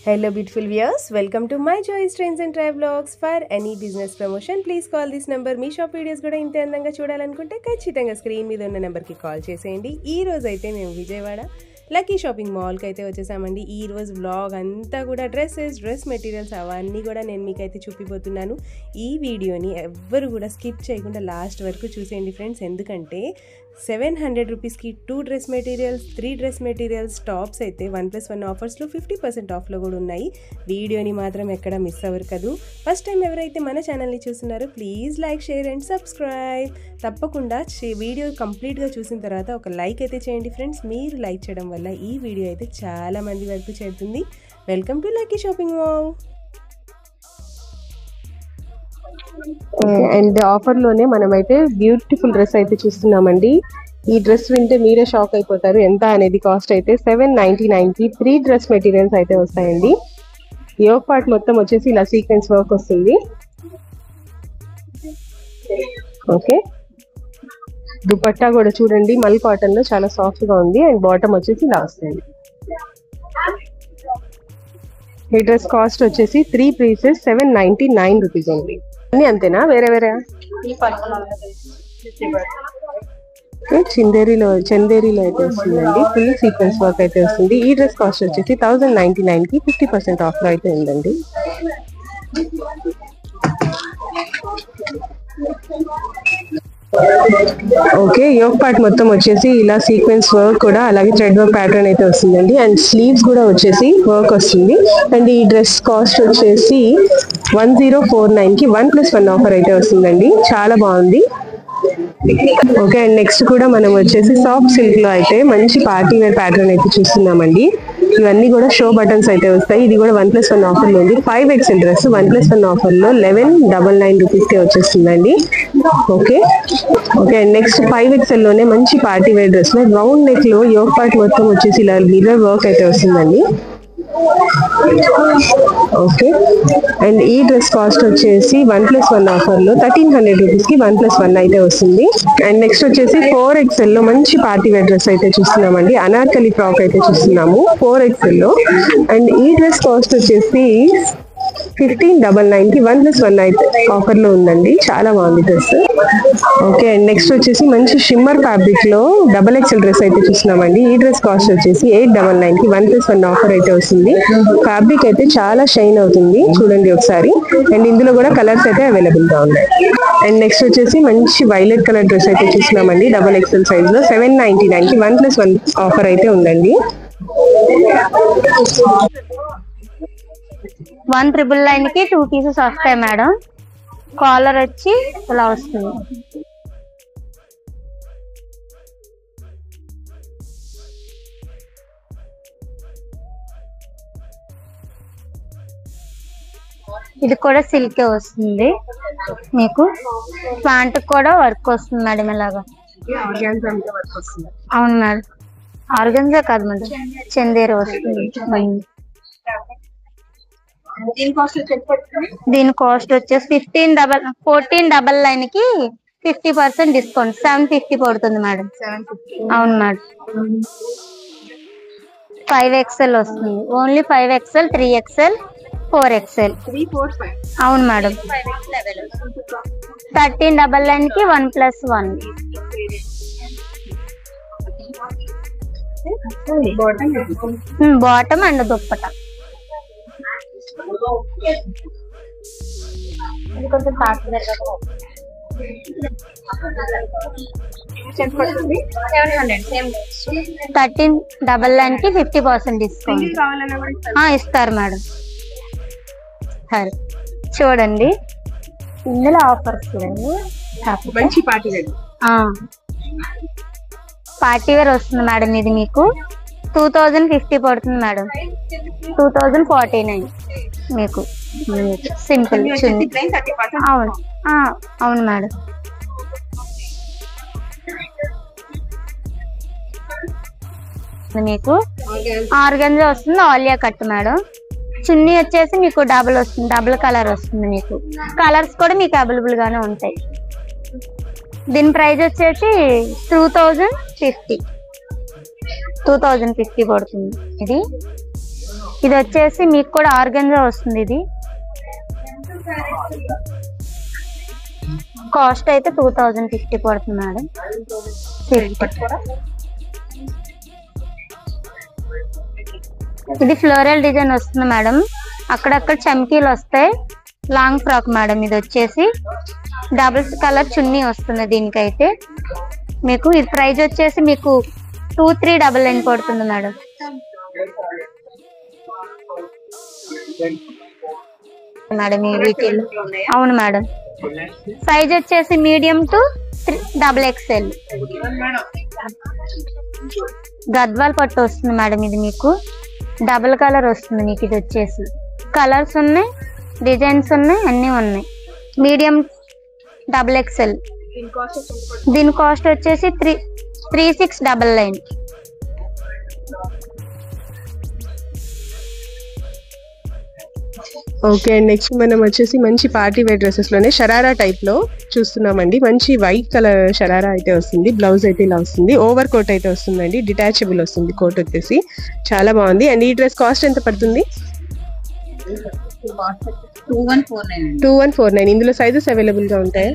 Hello beautiful viewers, welcome to my choice trains and travelogs. For any business promotion please call this number. Me shop videos కూడా ఇంతే అందంగా చూడాలనుకుంటే ఖచ్చితంగా screen మీద ఉన్న నెంబర్కి కాల్ చేసేయండి. ఈ రోజు అయితే మేము విజయవాడ లక్కీ షాపింగ్ మాల్కి అయితే వచ్చేసామండి. ఈ రోజు వ్లాగ్ అంతా కూడా డ్రెస్ మెటీరియల్స్ అవన్నీ కూడా నేను మీకైతే చూపిపోతున్నాను. ఈ వీడియోని ఎవ్వరు కూడా స్కిప్ చేయకుండా లాస్ట్ వరకు చూసేయండి ఫ్రెండ్స్. ఎందుకంటే 700 రూపీస్కి 2 dress materials 3 dress materials tops అయితే 1+1 ఆఫర్స్లో 50% ఆఫ్లో కూడా ఉన్నాయి. వీడియోని మాత్రం ఎక్కడ మిస్ అవ్వరు కదూ. ఫస్ట్ టైం ఎవరైతే మన ఛానల్ని చూస్తున్నారో please like share and subscribe. తప్పకుండా వీడియో కంప్లీట్గా చూసిన తర్వాత ఒక లైక్ అయితే చేయండి ఫ్రెండ్స్. మీరు లైక్ చేయడం వల్ల ఈ వీడియో అయితే చాలా మంది వరకు చేరుతుంది. Welcome to lucky shopping mall. And offer లోనే మనమైతే బ్యూటిఫుల్ డ్రెస్ అయితే చూస్తున్నామండి. ఈ డ్రెస్ వింటే మీరే షాక్ అయిపోతారు. ఎంత అనేది కాస్ట్ అయితే 799 కి 3 డ్రెస్ మెటీరియల్స్ అయితే వస్తాయండి. యోగ్ పార్ట్ మొత్తం వచ్చేసి ఇలా సీక్వెన్స్ వర్క్ వస్తుంది. ఓకే, దుపట్టా కూడా చూడండి మల్ కాటన్ లో చాలా సాఫ్ట్ గా ఉంది. అండ్ బాటమ్ వచ్చేసి ఇలా వస్తుంది. ఈ డ్రెస్ కాస్ట్ వచ్చేసి 3 పీసెస్ 799 రూపీస్ అండి. అన్ని అంతేనా, వేరే వేరే? చందేరిలో అయితే వస్తుందండి. ఫుల్ సీక్వెన్స్ వర్క్ అయితే వస్తుంది. ఈ డ్రెస్ కాస్ట్ వచ్చేసి 1099 కి 50% ఆఫ్ లో అయితే ఉందండి. ఓకే, యోగ్ పార్ట్ మొత్తం వచ్చేసి ఇలా సీక్వెన్స్ వర్క్ కూడా అలాగే థ్రెడ్ వర్క్ ప్యాటర్న్ అయితే వస్తుందండి. అండ్ స్లీవ్స్ కూడా వచ్చేసి వర్క్ వస్తుంది. అండ్ ఈ డ్రెస్ కాస్ట్ వచ్చేసి 1049 కి 1+1 ఆఫర్ అయితే వస్తుందండి. చాలా బాగుంది. ఓకే, అండ్ నెక్స్ట్ కూడా మనం వచ్చేసి సాఫ్ట్ సిల్క్ లో అయితే మంచి పార్టీ వేర్ ప్యాటర్న్ అయితే చూస్తున్నామండి. ఇవన్నీ కూడా షో బటన్స్ అయితే వస్తాయి. ఇది కూడా 1+1 ఆఫర్ లో ఉంది. 5XL డ్రెస్ 1+1 ఆఫర్ లో 1199 రూపీస్ కి వచ్చేస్తుందండి. Okay okay, and next 5XL లోనే మంచి పార్టీ వేర్ డ్రెస్ లో రౌండ్ నెక్ లో యోగ్ పార్ట్ మొత్తం వచ్చేసి ఇలా మిర్రర్ వర్క్ అయితే వస్తుందండి. ఓకే, అండ్ ఈ డ్రెస్ కాస్ట్ వచ్చేసి 1+1 ఆఫర్ లో 1300 రూపీస్ కి 1+1 అయితే వస్తుంది. అండ్ నెక్స్ట్ వచ్చేసి 4XL లో మంచి పార్టీ వేర్ డ్రెస్ అయితే చూస్తున్నామండి. అనార్కలి ఫ్రాక్ అయితే చూస్తున్నాము 4XL లో. అండ్ ఈ డ్రెస్ కాస్ట్ వచ్చేసి 1599 కి 1+1 అయితే ఆఫర్ లో ఉందండి. చాలా బాగుంది డ్రెస్. ఓకే, అండ్ నెక్స్ట్ వచ్చేసి మంచి షిమ్మర్ ఫ్యాబ్రిక్ లో XXL డ్రెస్ అయితే చూస్తున్నామండి. ఈ డ్రెస్ కాస్ట్ వచ్చేసి 899 కి 1+1 ఆఫర్ అయితే వస్తుంది. ఫ్యాబ్రిక్ అయితే చాలా షైన్ అవుతుంది, చూడండి ఒకసారి. అండ్ ఇందులో కూడా కలర్స్ అయితే అవైలబుల్ గా ఉన్నాయి. అండ్ నెక్స్ట్ వచ్చేసి మంచి వైలెట్ కలర్ డ్రెస్ అయితే చూస్తున్నామండి. XXL సైజ్ లో 799 కి 1+1 ఆఫర్ అయితే ఉందండి. 1999 కి 2 పీసెస్ వస్తాయి మేడం. కాలర్ వచ్చి ఇలా వస్తుంది. ఇది కూడా సిల్కే వస్తుంది. మీకు ప్యాంట్ కూడా వర్క్ వస్తుంది మేడం. ఇలాగా అవును మేడం, ఆర్గన్జా కాదు మేడం, చందేరి వస్తుంది. దీని కాస్ట్ వచ్చేసి 1499 కి 50% డిస్కౌంట్ 750 పడుతుంది మేడం. అవును మేడం, 5XL వస్తుంది. Only 5XL 3XL 4XL. అవును మేడం, 1399 కి 1+1. Bottom and dupatta. కొంచెం 1399 కి 50% డిస్కౌంట్ ఇస్తారు మేడం. సరే చూడండి, ఇందులో ఆఫర్స్ చూడండి. పార్టీ వేర్ వస్తుంది మేడం. ఇది మీకు 2050 పడుతుంది మేడం. 2049 మీకు సింపుల్ చున్నీ. అవును అవును మేడం. మీకు ఆర్గన్జా వస్తుంది. Alia cut madam. చున్నీ వచ్చేసి మీకు డబుల్ వస్తుంది, డబుల్ కలర్ వస్తుంది. మీకు కలర్స్ కూడా మీకు అవైలబుల్ గానే ఉంటాయి. దీని ప్రైస్ వచ్చేసి 2050 పడుతుంది. ఇది ఇది వచ్చేసి మీకు కూడా ఆర్గంజా వస్తుంది. ఇది కాస్ట్ అయితే 2050 పడుతుంది మేడం. ఇది ఫ్లోరల్ డిజైన్ వస్తుంది మేడం. అక్కడక్కడ చమ్కీలు వస్తాయి. Long frock madam. ఇది వచ్చేసి డబుల్ కలర్ చున్నీ వస్తుంది. దీనికైతే మీకు ఇది ప్రైస్ వచ్చేసి మీకు 2399 పడుతుంది మేడం. మేడం ఈ వీటిలో అవును మేడం. సైజ్ వచ్చేసి మీడియం టు XXL. గద్వాల్ పట్టు వస్తుంది మేడం. ఇది మీకు డబుల్ కలర్ వస్తుంది. మీకు ఇది వచ్చేసి కలర్స్ ఉన్నాయి, డిజైన్స్ ఉన్నాయి, అన్నీ ఉన్నాయి. Medium XXL. దీని కాస్ట్ వచ్చేసి 3699. ఓకే అండ్ నెక్స్ట్ మనం వచ్చేసి మంచి పార్టీ వేర్ డ్రెస్సెస్ లోనే షరారా టైప్ లో చూస్తున్నామండి. మంచి వైట్ కలర్ షరారా అయితే వస్తుంది. బ్లౌజ్ అయితే ఇలా వస్తుంది. ఓవర్ కోట్ అయితే వస్తుందండి. డిటాచబుల్ వస్తుంది కోట్ వచ్చేసి. చాలా బాగుంది. అండ్ ఈ డ్రెస్ కాస్ట్ ఎంత పడుతుంది? 2149. ఇందులో సైజెస్ అవైలబుల్ గా ఉంటాయా?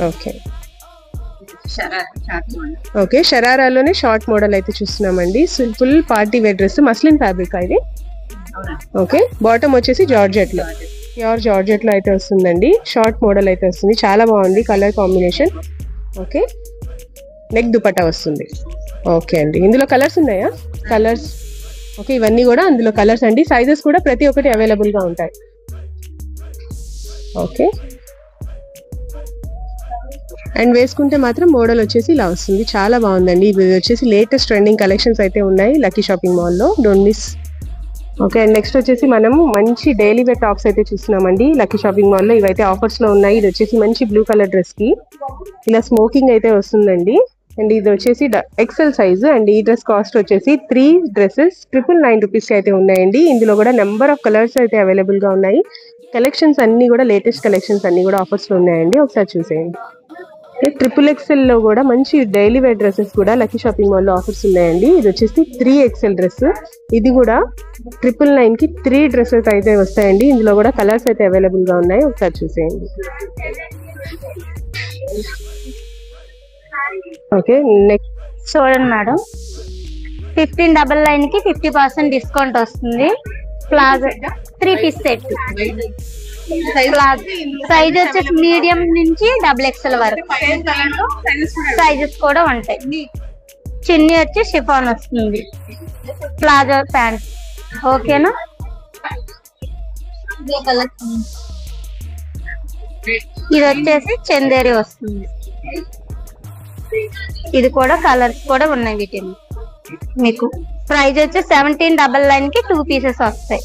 ఓకే ఓకే షరారాలోనే షార్ట్ మోడల్ అయితే చూస్తున్నామండి. Full party wear dress. Muslin fabric ఇది. ఓకే బాటమ్ వచ్చేసి జార్జెట్ లో, ప్యూర్ జార్జెట్ లో అయితే వస్తుందండి. షార్ట్ మోడల్ అయితే వస్తుంది. చాలా బాగుంది colour combination. Okay neck dupatta వస్తుంది. ఓకే అండి ఇందులో కలర్స్ ఉన్నాయా? కలర్స్ ఓకే ఇవన్నీ కూడా అందులో కలర్స్ అండి. సైజెస్ కూడా ప్రతి ఒక్కటి అవైలబుల్ గా ఉంటాయి. ఓకే అండ్ వేసుకుంటే మాత్రం మోడల్ వచ్చేసి ఇలా వస్తుంది. చాలా బాగుందండి. ఇది వచ్చేసి లేటెస్ట్ ట్రెండింగ్ కలెక్షన్స్ అయితే ఉన్నాయి లక్కీ షాపింగ్ మాల్లో. Don't miss. Okay and next వచ్చేసి మనము మంచి డైలీ వేర్ టాప్స్ అయితే చూస్తున్నామండి లక్కీ షాపింగ్ మాల్లో. ఇవైతే ఆఫర్స్ లో ఉన్నాయి. ఇది వచ్చేసి మంచి బ్లూ కలర్ డ్రెస్ కి ఇలా స్మోకింగ్ అయితే వస్తుందండి. అండ్ ఇది వచ్చేసి XL సైజ్. అండ్ ఈ డ్రెస్ కాస్ట్ వచ్చేసి 3 డ్రెస్సెస్ 999 రూపీస్ అయితే ఉన్నాయండి. ఇందులో కూడా నెంబర్ ఆఫ్ కలర్స్ అయితే అవైలబుల్ గా ఉన్నాయి. కలెక్షన్స్ అన్ని కూడా లేటెస్ట్ కలెక్షన్స్ అన్ని కూడా ఆఫర్స్ లో ఉన్నాయండి. ఒకసారి చూసేయండి. XXL లో కూడా మంచి డైలీ వేర్ డ్రెస్సెస్ కూడా లక్కీ షాపింగ్ మాల్ లో ఆఫర్స్ ఉన్నాయండి. ఇది వచ్చేసి 3XL డ్రెస్. ఇది కూడా 999 కి 3 డ్రెస్సెస్ అయితే వస్తాయండి. ఇందులో కూడా కలర్స్ అయితే అవైలబుల్ గా ఉన్నాయి. ఒకసారి చూసేయండి. ఓకే నెక్స్ట్ చూడండి మేడం. 1599 కి 50% డిస్కౌంట్ వస్తుంది. Palazzo 3 piece set. సైజ్ వచ్చేసి మీడియం నుంచి XXL వరకు సైజెస్ కూడా ఉంటాయి. చున్నీ వచ్చి షిఫాన్ వస్తుంది. Palazzo pant. ఓకేనా? ఇది వచ్చేసి చందేరి వస్తుంది. ఇది కూడా కలర్స్ కూడా ఉన్నాయి. వీటిని మీకు ప్రైస్ వచ్చి 1799 కి 2 పీసెస్ వస్తాయి.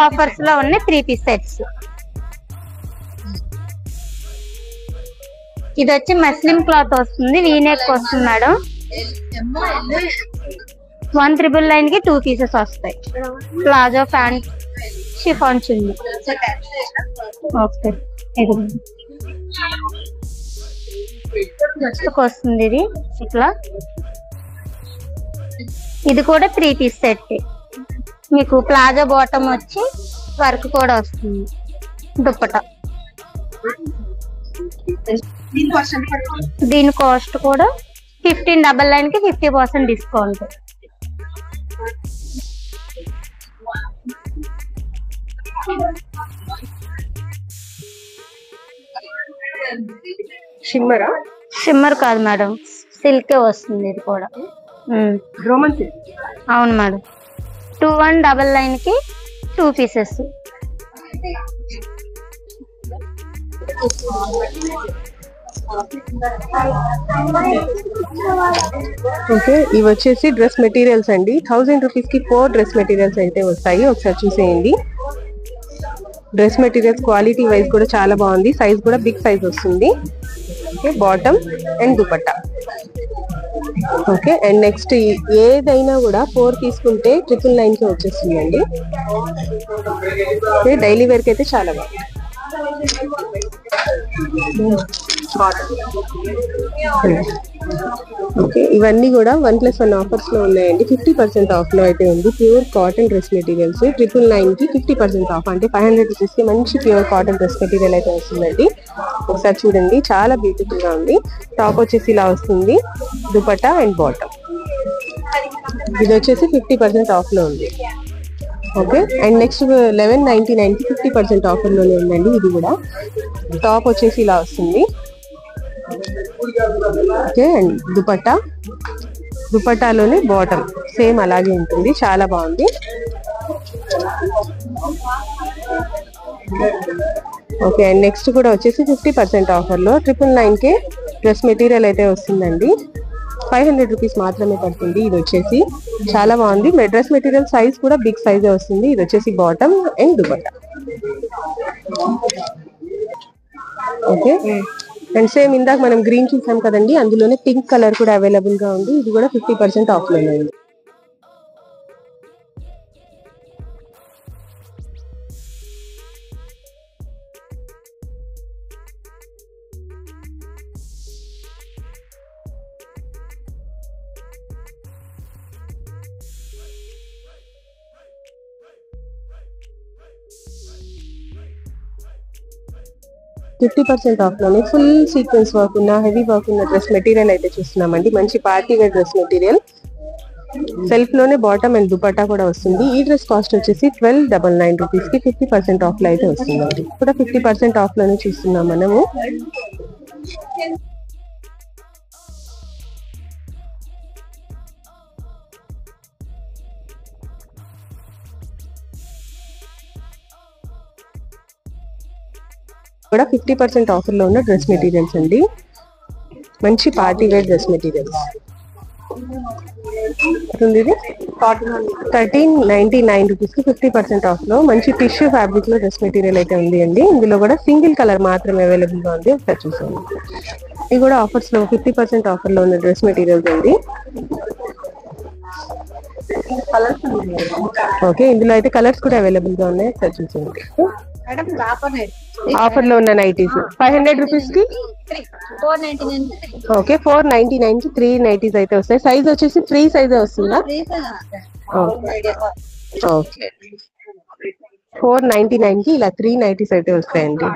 ఆఫర్స్ లో ఉన్నాయి 3 పీస్ సెట్స్. ఇది వచ్చి మస్లిన్ క్లాత్ వస్తుంది. వీనెక్ వస్తుంది మేడం. 1999 కి 2 పీసెస్ వస్తాయి. Palazzo pant chiffon chunni. Okay వస్తుంది ఇది ఇట్లా. ఇది కూడా 3 పీస్ సెట్. మీకు ప్లాజో బాటమ్ వచ్చి వర్క్ కూడా వస్తుంది. దుప్పట. దీని కాస్ట్ కూడా 1599 కి 50% డిస్కౌంట్. షిమ్మర్ కాదు మేడం, సిల్కే వస్తుంది. ఇది కూడా అవును మేడం. 2199 కి 2 పీసెస్. ఓకే ఇవి వచ్చేసి డ్రెస్ మెటీరియల్స్ అండి. 1000 రూపీస్ కి 4 డ్రెస్ మెటీరియల్స్ అయితే వస్తాయి. ఒకసారి చూసేయండి. డ్రెస్ మెటీరియల్స్ క్వాలిటీ వైజ్ కూడా చాలా బాగుంది. సైజ్ కూడా బిగ్ సైజ్ వస్తుంది. Okay bottom and dupatta. Okay and next ఏదైనా కూడా 4 తీసుకుంటే 999 కి వచ్చేస్తుందండి. డైలీ వేర్ కి అయితే చాలా బాగుంది. ఓకే, ఇవన్నీ కూడా 1+1 ఆఫర్స్ లో ఉన్నాయండి. 50% ఆఫ్ లో అయితే ఉంది. ప్యూర్ కాటన్ డ్రెస్ మెటీరియల్స్ 999 కి 50% ఆఫ్, అంటే 500 రూపీస్ కి మంచి ప్యూర్ కాటన్ డ్రెస్ మెటీరియల్ అయితే వస్తుందండి. ఒకసారి చూడండి, చాలా బ్యూటిఫుల్ గా ఉంది. టాప్ వచ్చేసి ఇలా వస్తుంది, దుపట్టా అండ్ బాటమ్. ఇది వచ్చేసి 50% ఆఫ్ లో ఉంది. ఓకే, అండ్ నెక్స్ట్ 1199 కి 50% ఆఫర్ లోనే ఉందండి. ఇది కూడా టాప్ వచ్చేసి ఇలా వస్తుంది. ఓకే, అండ్ దుపట్టాలోనే బాటమ్ సేమ్ అలాగే ఉంటుంది, చాలా బాగుంది. ఓకే, అండ్ నెక్స్ట్ కూడా వచ్చేసి 50% ఆఫర్ లో 999 కే డ్రెస్ మెటీరియల్ అయితే వస్తుందండి. 500 రూపీస్ మాత్రమే పడుతుంది. ఇది వచ్చేసి చాలా బాగుంది. డ్రెస్ మెటీరియల్ సైజ్ కూడా బిగ్ సైజే వస్తుంది. ఇది వచ్చేసి bottom and dupatta. Okay, and same ఇందాక మనం గ్రీన్ చూసాం కదండి, అందులోనే పింక్ కలర్ కూడా అవైలబుల్ గా ఉంది. ఇది కూడా 50% ఆఫ్ లో ఉంది. $50% ఆఫ్ లోనే ఫుల్ సీక్వెన్స్ వర్క్ ఉన్న, హెవీ వర్క్ ఉన్న డ్రెస్ మెటీరియల్ అయితే చూస్తున్నామండి. మంచి party wear dress material. Self లోనే బాటమ్ అండ్ దుపట్టా కూడా వస్తుంది. ఈ డ్రెస్ కాస్ట్ వచ్చేసి 1299 రూపీస్ కి 50% ఆఫ్ లో అయితే వస్తుందండి. కూడా 50% ఆఫ్ లోనే చూస్తున్నాం మనము. కూడా 50% ఆఫర్ లో ఉన్న డ్రెస్ మెటీరియల్స్ అండి. మంచి పార్టీ వేర్ డ్రెస్ మెటీరియల్స్. ఇది 1399 రూపీస్ కి 50% ఆఫ్ లో మంచి టిష్యూ ఫ్యాబ్రిక్ లో డ్రెస్ మెటీరియల్ అయితే ఉంది అండి. ఇందులో కూడా సింగిల్ కలర్ మాత్రమే అవైలబుల్ గా ఉంది. ఒకసారి చూసాను. ఇది కూడా ఆఫర్స్ లో 50% ఆఫర్ లో ఉన్న డ్రెస్ మెటీరియల్స్ అండి. ఓకే, ఇందులో అయితే కలర్స్ కూడా అవైలబుల్ గా ఉన్నాయి. ఒకసారి చూసాను. ఆఫర్ లో ఉన్న నైటీస్ 500 రూపీస్ కి, ఓకే 499 కి 3 నైటీస్ అయితే వస్తాయి. సైజ్ వచ్చేసి ఫ్రీ సైజ్ వస్తుందా? ఓకే, 499 కి ఇలా 3 నైటీస్ అయితే వస్తాయండి.